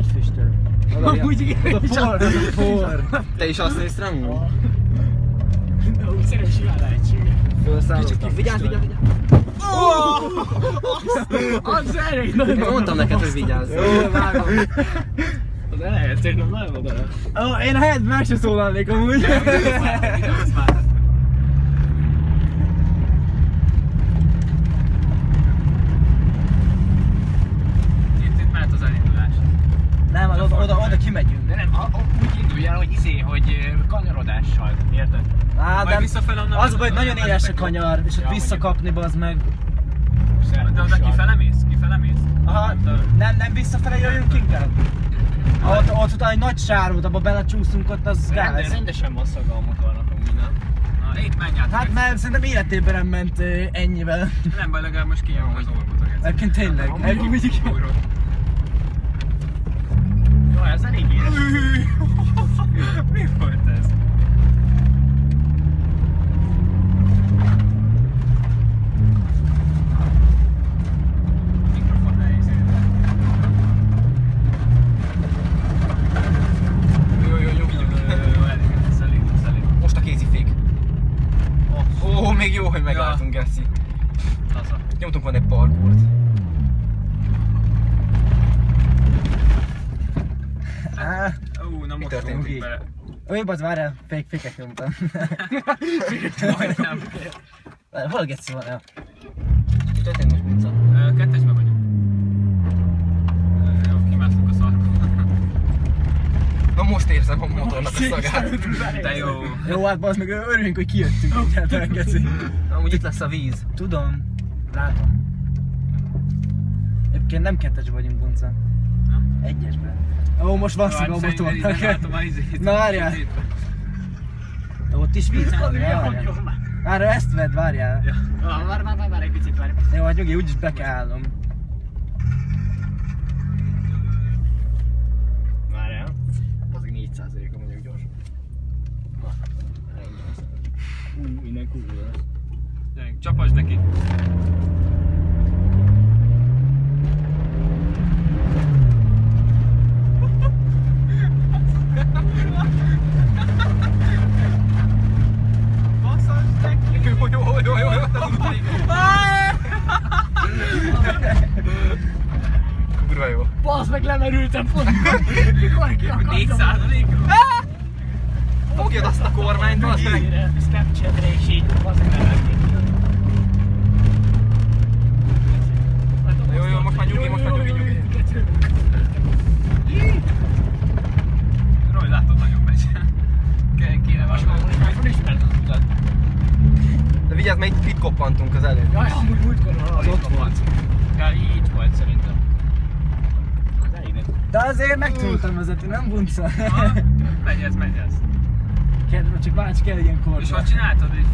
Nagy füstöl. Amúgy igen, az a por. Te is azt nézd rám? De úgy szerintem simán lehetséges. Felszállottam. Vigyázz! Az elég nagyon. Mondtam neked, hogy vigyázz. Jó, vágom. Az elejétől nem nagyon oda. Én a helyetben meg se szólalnék amúgy. Vigyázz már. Itt mehet az elindulás. Nem, oda kimegyünk. De nem, úgy indulj el, hogy kanyarodással, érted? Á, Majd visszafele onnan az baj, hogy nagyon éles a kanyar, és ott visszakapni bazd meg. De oda kifele mész? Kifele mész? Aha, nem visszafele jöjjünk inkább? Ott utána egy nagy sár volt, abba belecsúszunk, ott az gáz. Rendesen van szaga a motornak amúgy, nem? Na, itt menj át. Hát mert szerintem életében nem ment ennyivel. Nem baj, legalább most kinyomom az orkot. Egyébként tényleg. Jó, ez elég éles. Mi volt ez? Mikrofon nehézét. Jó, elég. Most a kézifék. Ó, még jó, hogy megálltunk, Gessi. Nyomtunk van egy parkourt. Na mi most történt fogunk bele. Ó, bazd, várjál, féket nyomtam. Majdnem. Hol Geci van? Mi történt most, Pinca? Kettesben vagyunk. Jó, kimásztunk a szarkon. Na most érzem a motornak a szagát. De jó. Jó, hát bazd meg örülünk, hogy kijöttünk egyáltalán, Geci. Amúgy itt lesz a víz. Tudom, látom. Egyébként nem kettesben vagyunk, Bunca. Egyesben. Ó, most vasszuk a motornak. Na várjál. Ott is víz van, várjál. Várjál, ezt vedd, várjál. Várj egy picit, várj. Jó, hát nyugi, úgyis be kell állnom. Várjál. Azok 4%-a mondjuk gyors. Minden kurva lesz. Gyerünk, csapasd neki. Kurva jó. Basz meg, lemerültem pont. Mikor ki akartam? 4%. Fogjad azt a kormányt, bazd meg! Snapchatre és így, basz meg lemerültem. Jó, most már nyugi. Roy, látod, nagyon megy. Kéne valami. Most ismered az utat. De vigyázz, mert itt koppantunk az előtt. Jaj, amúgy múltkor az ott volt. Így volt szerintem. Az elég. De azért meg tudtam vezetni, nem Bunca? Megy ez. Csak kell ilyen korba. És hogy csináltad, hogy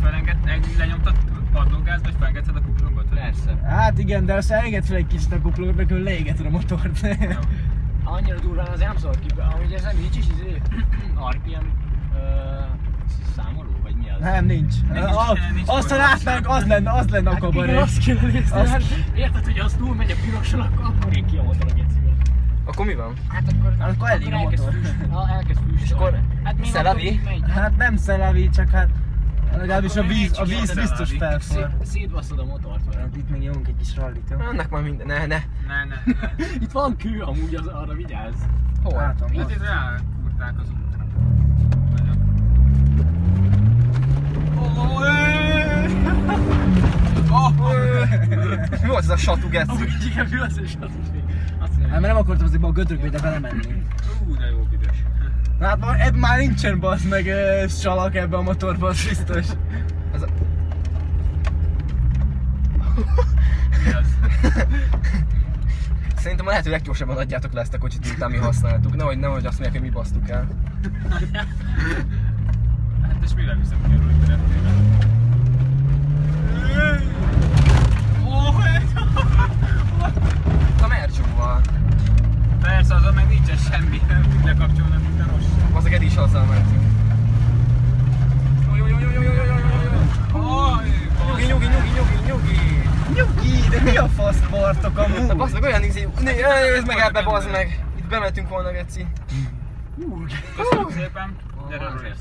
lenyomtad padlógázt, vagy felengedted a kuplungot? Persze. Hát igen, de azt elenged fel egy kicsit a kuplót, meg ő leégeted a motort. Annyira durván azért nem szabad ki, ahogy ez nem nincs is RPM számoló, vagy mi az? Nem, nincs. Azt ha látnánk, az lenne a kabaré. Igen, azt kéne nézni, érted, hogy az túl megy a piroson, akkor én ki a motor a gecivel. Akkor mi van? Hát akkor elég a motor. Elkezd fűsni. És akkor hát Szelavi? Hát nem Szelavi, csak hát legalábbis a víz biztos felfor. Szétbasszod a motort vele. Hát itt még nyomunk egy kis rallit, jó? Annak már minden... Ne. Itt van kő, amúgy arra vigyázz. Hol? Látom. Itt rákúrták az útra. Mi volt ez a satú, Geci? Igen, mi az a satú? Hát mert nem akartam azért a gödrökbe belemenni. De jó büdös. Hát már nincsen bazd meg salak ebbe a motorba, az biztos. Ez a... Mi az? Szerintem a lehető leggyorsabban adjátok le ezt a kocsit, mint mi használtuk. Nehogy azt mondják, hogy mi basztuk el. Hát és mivel viszem ki a Rúj tereptében? A Mercsóval. Persze, azon meg nincsen semmi, nem tud lekapcsolni, mint a rossz. Azok eddig is azzal mentünk. Nyugi, De mi a fasz vartok amúgy? Na basz meg olyan nézi, nézd meg ebbe, bazd meg! Itt bementünk volna, Geci. Köszönöm szépen, gyere,